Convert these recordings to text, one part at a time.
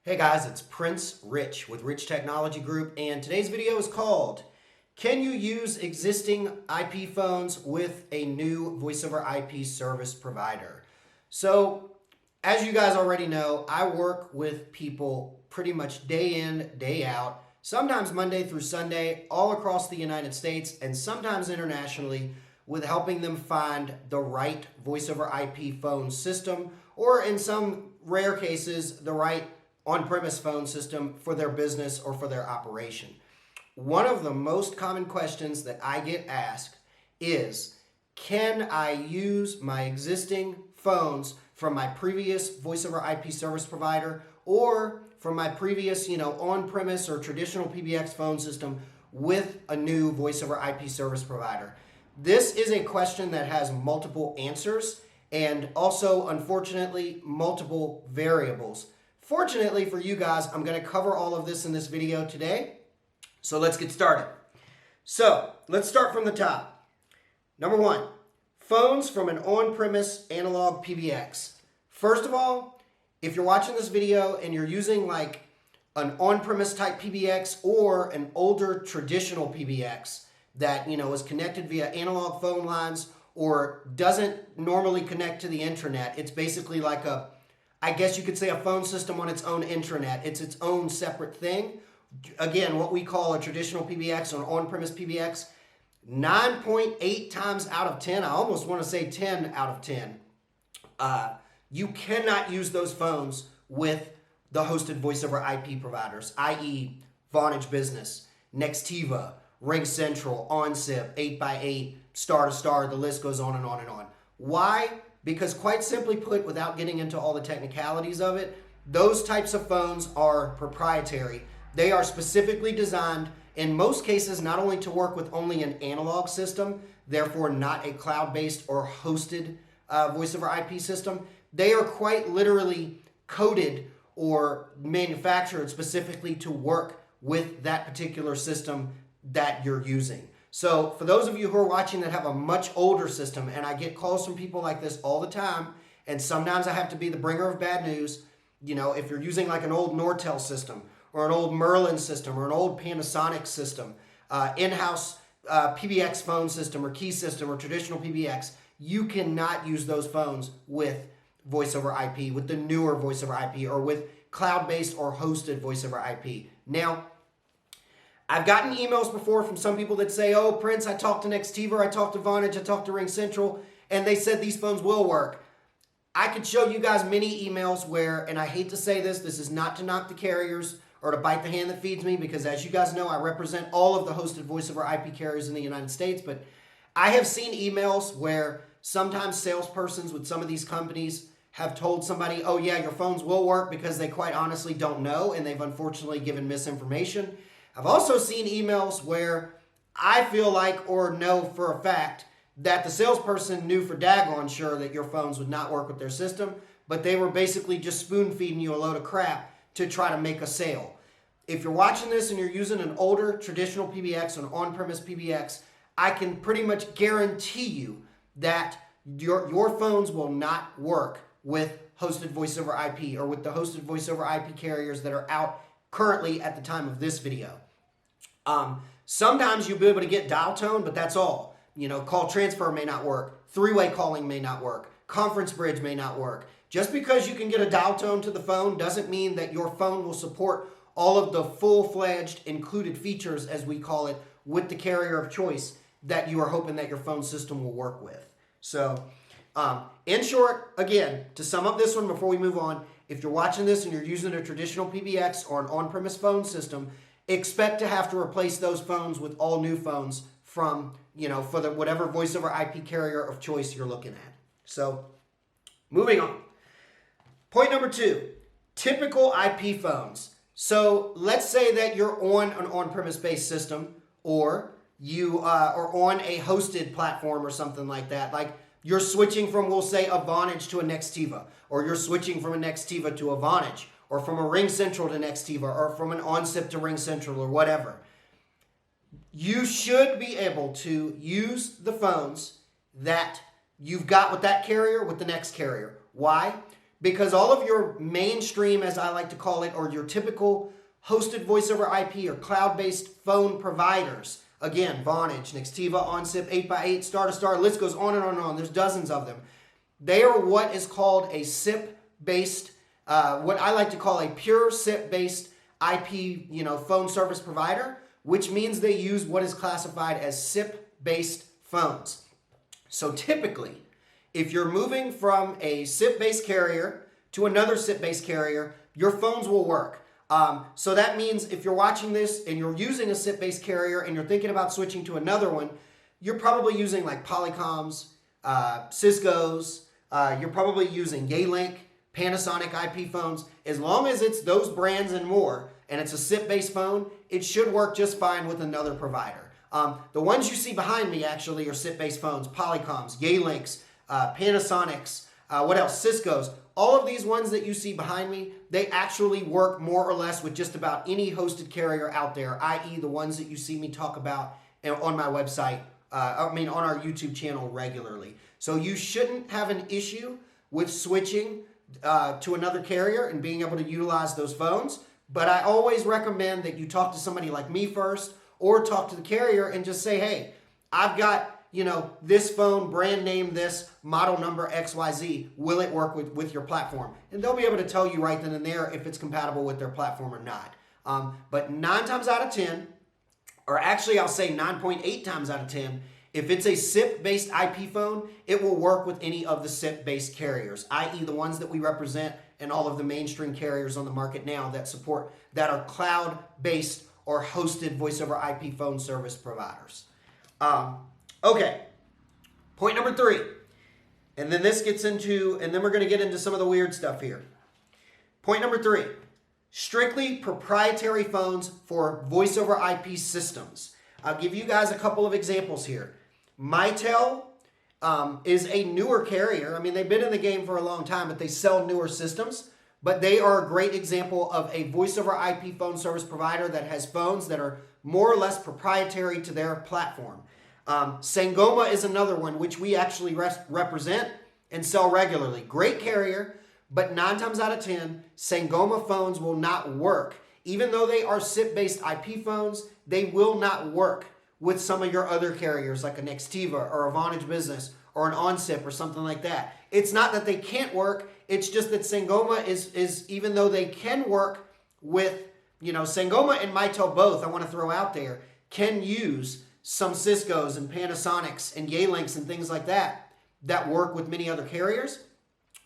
Hey guys, it's Prince Rich with Rich Technology Group, and today's video is called Can You Use Existing IP Phones with a New Voice over IP Service Provider? So, as you guys already know, I work with people pretty much day in, day out, sometimes Monday through Sunday, all across the United States and sometimes internationally, with helping them find the right voice over IP phone system, or in some rare cases, the right on-premise phone system for their business or for their operation. One of the most common questions that I get asked is, can I use my existing phones from my previous voice over IP service provider or from my previous, on-premise or traditional PBX phone system with a new voice over IP service provider? This is a question that has multiple answers and also, unfortunately, multiple variables. Fortunately for you guys, I'm going to cover all of this in this video today. So let's get started. So let's start from the top. Number one, phones from an on-premise analog PBX. First of all, if you're watching this video and you're using like an on-premise type PBX or an older traditional PBX that is connected via analog phone lines or doesn't normally connect to the intranet, it's basically like I guess you could say a phone system on its own intranet. It's its own separate thing. Again, what we call a traditional PBX or an on-premise PBX, 9.8 times out of 10, I almost want to say 10 out of 10, you cannot use those phones with the hosted voice over IP providers, i.e. Vonage Business, Nextiva, RingCentral, OnSip, 8x8, Star to Star, the list goes on and on and on. Why? Because quite simply put, without getting into all the technicalities of it, those types of phones are proprietary. They are specifically designed, in most cases, not only to work with only an analog system, therefore not a cloud-based or hosted voice over IP system. They are quite literally coded or manufactured specifically to work with that particular system that you're using. So for those of you who are watching that have a much older system, and I get calls from people like this all the time, and sometimes I have to be the bringer of bad news. If you're using like an old Nortel system or an old Merlin system or an old Panasonic system, in-house PBX phone system or key system or traditional PBX, you cannot use those phones with voice over IP, with the newer voice over IP, or with cloud-based or hosted voice over IP. Now, I've gotten emails before from some people that say, oh, Prince, I talked to Nextiva, I talked to Vonage, I talked to RingCentral, and they said these phones will work. I could show you guys many emails where, and I hate to say this is not to knock the carriers or to bite the hand that feeds me, because as you guys know, I represent all of the hosted voice over IP carriers in the United States, but I have seen emails where sometimes salespersons with some of these companies have told somebody, oh yeah, your phones will work, because they quite honestly don't know, and they've unfortunately given misinformation. I've also seen emails where I feel like or know for a fact that the salesperson knew for daggone sure that your phones would not work with their system, but they were basically just spoon feeding you a load of crap to try to make a sale. If you're watching this and you're using an older traditional PBX or an on-premise PBX, I can pretty much guarantee you that your phones will not work with hosted voice over IP or with the hosted voice over IP carriers that are out currently at the time of this video. Sometimes you'll be able to get dial tone, but that's all. Call transfer may not work. Three-way calling may not work. Conference bridge may not work. Just because you can get a dial tone to the phone doesn't mean that your phone will support all of the full-fledged included features, as we call it, with the carrier of choice that you are hoping that your phone system will work with. So, in short, again, to sum up this one before we move on, if you're watching this and you're using a traditional PBX or an on-premise phone system, expect to have to replace those phones with all new phones from, for the whatever voice over IP carrier of choice you're looking at. So, moving on. Point number two, typical IP phones. So, let's say that you're on an on-premise based system, or you are on a hosted platform or something like that. Like you're switching from, we'll say, a Vonage to a Nextiva, or you're switching from a Nextiva to a Vonage, or from a RingCentral to Nextiva, or from an OnSip to RingCentral, or whatever. You should be able to use the phones that you've got with that carrier with the next carrier. Why? because all of your mainstream, as I like to call it, or your typical hosted voice over IP or cloud-based phone providers, again, Vonage, Nextiva, OnSIP, 8x8, Star2Star, list goes on and on and on. There's dozens of them. They are what is called a SIP-based, what I like to call a pure SIP-based IP, phone service provider, which means they use what is classified as SIP-based phones. So typically, if you're moving from a SIP-based carrier to another SIP-based carrier, your phones will work. So that means if you're watching this and you're using a SIP-based carrier and you're thinking about switching to another one, you're probably using like Polycoms, Cisco's, you're probably using Yealink, Panasonic IP phones. As long as it's those brands and more, and it's a SIP-based phone, it should work just fine with another provider. The ones you see behind me actually are SIP-based phones, Polycoms, Yealinks, Panasonics, what else? Cisco's. All of these ones that you see behind me, they actually work more or less with just about any hosted carrier out there, i.e. the ones that you see me talk about on my website, on our YouTube channel regularly. So you shouldn't have an issue with switching to another carrier and being able to utilize those phones. But I always recommend that you talk to somebody like me first, or talk to the carrier and just say, hey, I've got this phone, brand name this, model number XYZ, will it work with your platform? And they'll be able to tell you right then and there if it's compatible with their platform or not. But 9 times out of 10, or actually I'll say 9.8 times out of 10, if it's a SIP-based IP phone, it will work with any of the SIP-based carriers, i.e. the ones that we represent and all of the mainstream carriers on the market now that are cloud-based or hosted voice over IP phone service providers. Okay, point number 3. And then we're going to get into some of the weird stuff here. Point number 3, strictly proprietary phones for voice over IP systems. I'll give you guys a couple of examples here. Mitel is a newer carrier. I mean, they've been in the game for a long time, but they sell newer systems. But they are a great example of a voice over IP phone service provider that has phones that are more or less proprietary to their platform. Sangoma is another one which we actually represent and sell regularly. Great carrier, but 9 times out of 10, Sangoma phones will not work. Even though they are SIP-based IP phones, they will not work with some of your other carriers like a Nextiva or a Vonage Business or an OnSIP or something like that. It's not that they can't work, it's just that Sangoma is even though they can work with, Sangoma and Mitel both, I want to throw out there, can use some Cisco's and Panasonics and Yealinks and things like that work with many other carriers,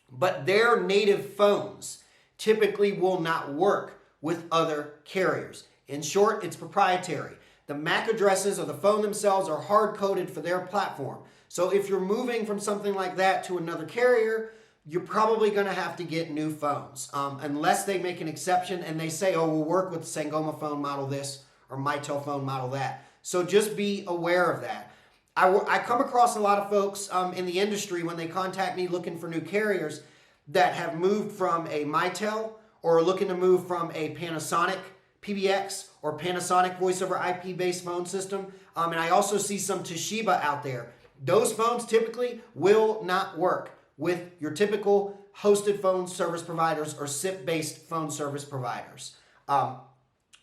but their native phones typically will not work with other carriers. In short, it's proprietary. The MAC addresses of the phone themselves are hard-coded for their platform. So if you're moving from something like that to another carrier, you're probably going to have to get new phones, unless they make an exception and they say, oh, we'll work with Sangoma phone model this or Mitel phone model that. So just be aware of that. I come across a lot of folks in the industry when they contact me looking for new carriers that have moved from a Mitel or looking to move from a Panasonic PBX or Panasonic voice over IP based phone system. And I also see some Toshiba out there. Those phones typically will not work with your typical hosted phone service providers or SIP-based phone service providers.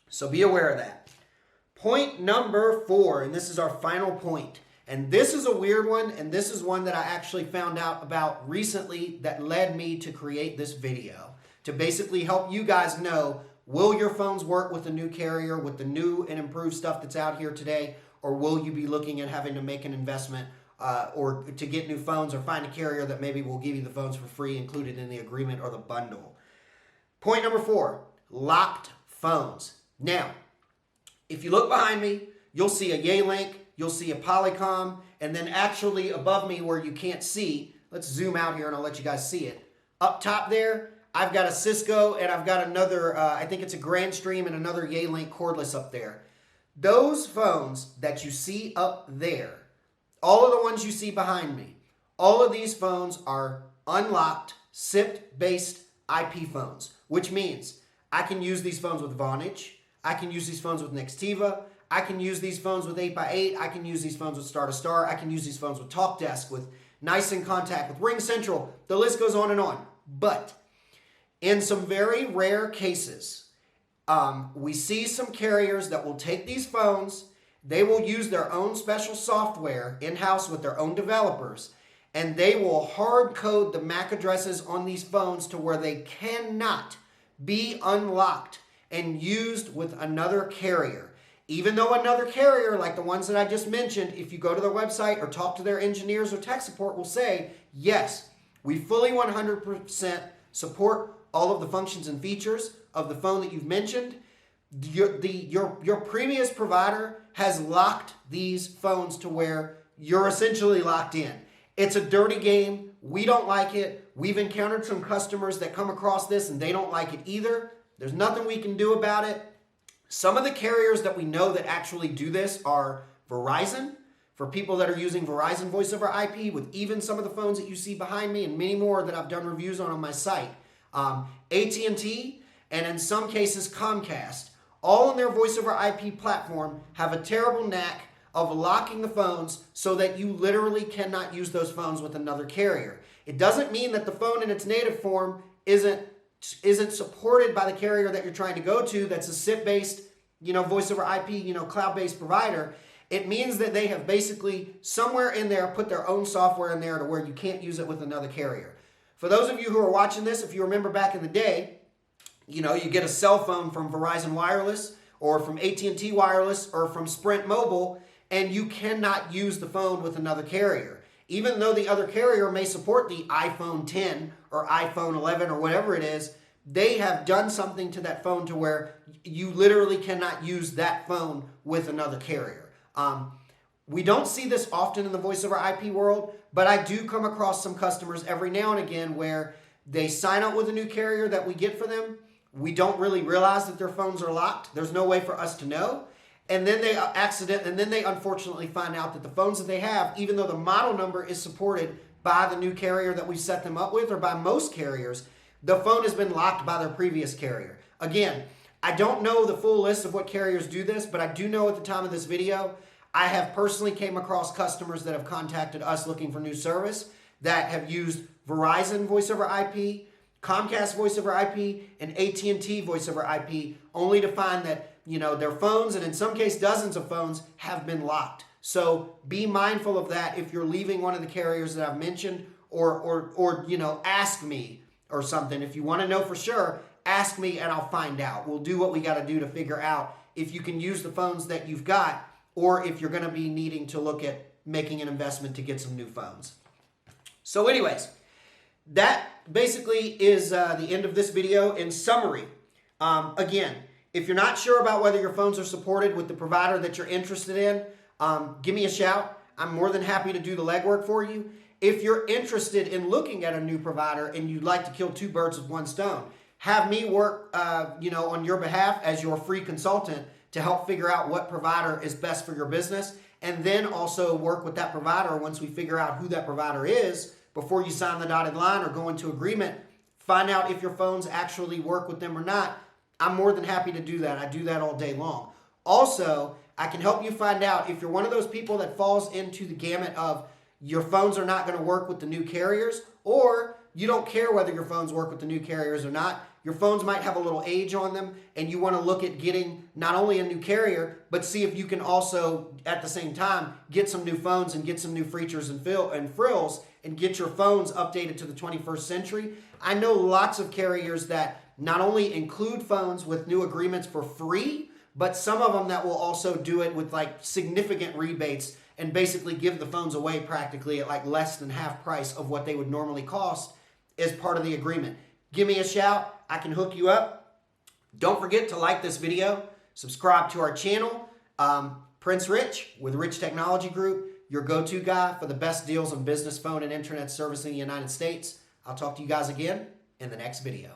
So be aware of that. Point number 4, and this is our final point. And this is a weird one, and this is one that I actually found out about recently that led me to create this video. To basically help you guys know, will your phones work with a new carrier, with the new and improved stuff that's out here today, or will you be looking at having to make an investment or to get new phones or find a carrier that maybe will give you the phones for free included in the agreement or the bundle. Point number 4, locked phones. Now, if you look behind me, you'll see a Yealink, you'll see a Polycom, and then actually above me where you can't see, let's zoom out here and I'll let you guys see it. Up top there, I've got a Cisco and I've got another, I think it's a Grandstream and another Yealink cordless up there. Those phones that you see up there, all of the ones you see behind me, all of these phones are unlocked, SIP-based IP phones, which means I can use these phones with Vonage, I can use these phones with Nextiva, I can use these phones with 8x8, I can use these phones with Star2Star, I can use these phones with TalkDesk, with Nice in Contact, with Ring Central, the list goes on and on. But In some very rare cases, we see some carriers that will take these phones, they will use their own special software in-house with their own developers, and they will hard code the MAC addresses on these phones to where they cannot be unlocked and used with another carrier. Even though another carrier, like the ones that I just mentioned, if you go to their website or talk to their engineers or tech support, will say, yes, we fully 100% support all of the functions and features of the phone that you've mentioned. Your previous provider has locked these phones to where you're essentially locked in. It's a dirty game. We don't like it. We've encountered some customers that come across this and they don't like it either. There's nothing we can do about it. Some of the carriers that we know that actually do this are Verizon, for people that are using Verizon Voice over IP, with even some of the phones that you see behind me and many more that I've done reviews on my site. AT&T, and in some cases Comcast, all on their Voice over IP platform have a terrible knack of locking the phones so that you literally cannot use those phones with another carrier. It doesn't mean that the phone in its native form isn't supported by the carrier that you're trying to go to that's a SIP-based, voice over IP, cloud-based provider. It means that they have basically somewhere in there put their own software in there to where you can't use it with another carrier. For those of you who are watching this, if you remember back in the day, you get a cell phone from Verizon Wireless or from AT&T Wireless or from Sprint Mobile, and you cannot use the phone with another carrier. Even though the other carrier may support the iPhone 10 or iPhone 11 or whatever it is, they have done something to that phone to where you literally cannot use that phone with another carrier. We don't see this often in the voice over IP world, but I do come across some customers every now and again where they sign up with a new carrier that we get for them. We don't really realize that their phones are locked. There's no way for us to know. And then they unfortunately find out that the phones that they have, even though the model number is supported by the new carrier that we set them up with, or by most carriers, the phone has been locked by their previous carrier. Again, I don't know the full list of what carriers do this, but I do know at the time of this video, I have personally came across customers that have contacted us looking for new service that have used Verizon Voice over IP, Comcast Voice over IP, and AT&T Voice over IP, only to find that their phones, and in some cases dozens of phones, have been locked. So be mindful of that if you're leaving one of the carriers that I've mentioned, or ask me or something. If you want to know for sure, ask me and I'll find out. We'll do what we got to do to figure out if you can use the phones that you've got, or if you're going to be needing to look at making an investment to get some new phones. So anyways, that basically is the end of this video. In summary, again, if you're not sure about whether your phones are supported with the provider that you're interested in, give me a shout. I'm more than happy to do the legwork for you. If you're interested in looking at a new provider and you'd like to kill two birds with one stone, have me work on your behalf as your free consultant to help figure out what provider is best for your business, and then also work with that provider once we figure out who that provider is. Before you sign the dotted line or go into agreement, find out if your phones actually work with them or not. I'm more than happy to do that. I do that all day long. Also, I can help you find out if you're one of those people that falls into the gamut of your phones are not going to work with the new carriers, or you don't care whether your phones work with the new carriers or not. Your phones might have a little age on them, and you want to look at getting not only a new carrier, but see if you can also, at the same time, get some new phones and get some new features and frills and get your phones updated to the 21st century. I know lots of carriers that not only include phones with new agreements for free, but some of them that will also do it with like significant rebates and basically give the phones away practically at like less than half price of what they would normally cost as part of the agreement. Give me a shout. I can hook you up. Don't forget to like this video, subscribe to our channel. Prince Rich with Rich Technology Group, your go-to guy for the best deals on business phone and internet service in the United States. I'll talk to you guys again in the next video.